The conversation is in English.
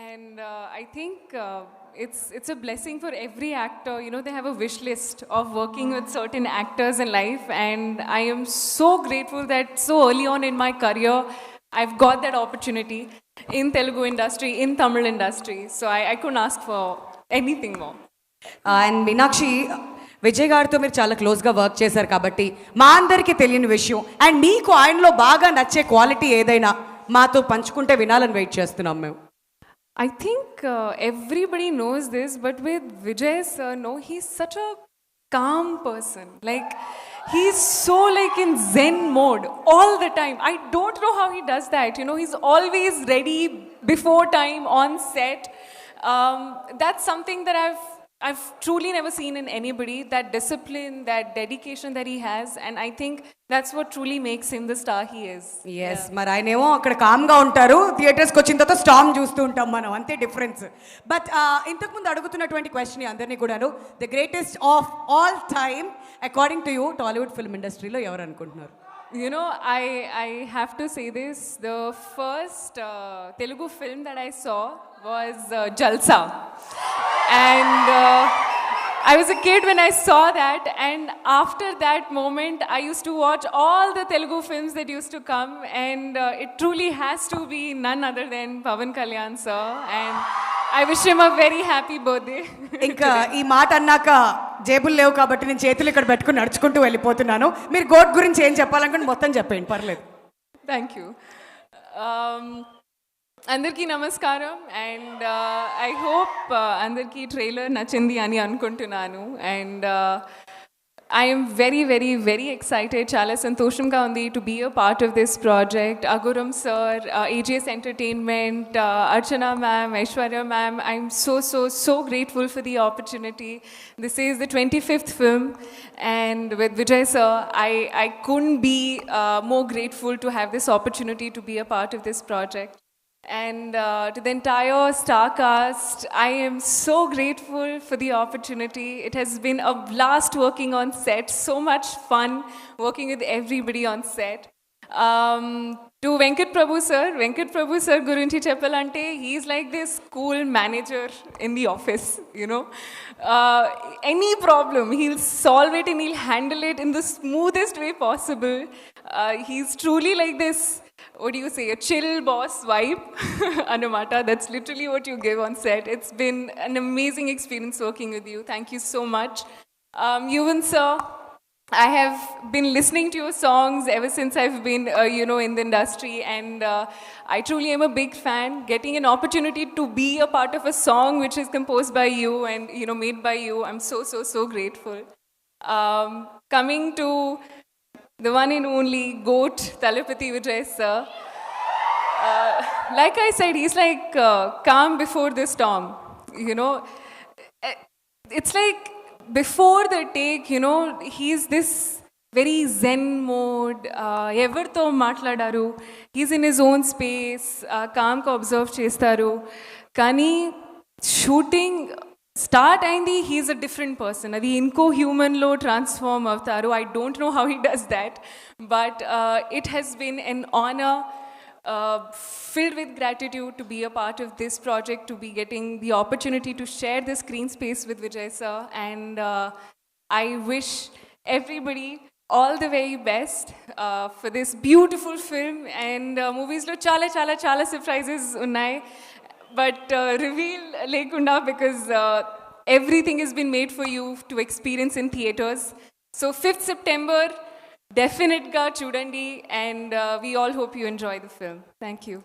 And I think it's a blessing for every actor. You know, they have a wish list of working with certain actors in life, and I am so grateful that so early on in my career, I've got that opportunity in Telugu industry, in Tamil industry. So I couldn't ask for anything more. And Meenakshi Vijay గారితో మీరు చాలా క్లోజ్గా work చేశారు కాబట్టి మా అందరికీ తెలియని విషయం అండ్ మీకు ఆయనలో బాగా నచ్చే క్వాలిటీ ఏదైనా మాతో పంచుకుంటే వినాలని వెయిట్ చేస్తున్నాం మేము. I think everybody knows this, but with Vijay sir, no, he's such a calm person. Like, he's so like in Zen mode all the time. I don't know how he does that. You know, he's always ready before time on set. That's something that I've truly never seen in anybody, that discipline, that dedication that he has, and I think that's what truly makes him the star he is. Yes, మరి ఆయనేమో అక్కడ కామ్గా ఉంటారు, థియేటర్స్కి వచ్చిన తర్వాత storm చూస్తూ ఉంటాం మనం, అంతే డిఫరెన్స్. బట్ ఇంతకుముందు అడుగుతున్నటువంటి క్వశ్చన్ అందరినీ కూడాను, the greatest of all time according to you Tollywood film ఇండస్ట్రీలో ఎవరు అనుకుంటున్నారు? You know, I have to say this. The first Telugu film that I saw was Jalsa. And I was a kid when I saw that. And after that moment, I used to watch all the Telugu films that used to come. And it truly has to be none other than Pavan Kalyan sir. And I wish him a very happy birthday. ఇంకా ఈ మాట అన్నాక జేబులు లేవు కాబట్టి నేను చేతులు ఇక్కడ పెట్టుకుని నడుచుకుంటూ వెళ్ళిపోతున్నాను. మీరు గోట్ గురించి ఏం చెప్పాలనుకుంటే మొత్తం చెప్పండి, పర్లేదు. Thank you. అందరికీ నమస్కారం. అండ్ ఐ హోప్ అందరికీ ట్రైలర్ నచ్చింది అని అనుకుంటున్నాను. And I am very, very, very excited. Chala santoshamga undi to be a part of this project. Aguram sir, AGS Entertainment, Archana ma'am, Aishwarya ma'am, I'm so grateful for the opportunity. This is the 25th film, and with Vijay sir, I couldn't be more grateful to have this opportunity to be a part of this project. And to the entire star cast, I am so grateful for the opportunity. It has been a blast working on set, so much fun working with everybody on set. To Venkat Prabhu sir gurinchi cheppalante, he's like this cool manager in the office, you know. Any problem, he'll solve it and he'll handle it in the smoothest way possible. He's truly like this, what do you say, a chill boss vibe. Anamata, that's literally what you give on set. It's been an amazing experience working with you. Thank you so much. Yuvan sir, I have been listening to your songs ever since I've been, you know, in the industry, and I truly am a big fan. Getting an opportunity to be a part of a song which is composed by you and, you know, made by you, I'm so grateful. Coming to the one and only GOAT, Thalapathy Vijay sir. Like I said, he's like calm before the storm. You know, it's like before the take, you know, he's this very zen mode. Evartho matladaru. He's in his own space. Calm ko observe chestaru. Kani shooting start అయింది, he's a different person. అది ఇంకో హ్యూమన్లో transform అవుతారు. I don't know how he does that, but it has been an honor, filled with gratitude to be a part of this project, to be getting the opportunity to share the screen space with Vijay sir, and I wish everybody all the very best for this beautiful film. And movies lo చాలా surprises unnai, but reveal lekunda, because everything has been made for you to experience in theaters. So 5th September, definitely ga chudandi, and we all hope you enjoy the film. Thank you.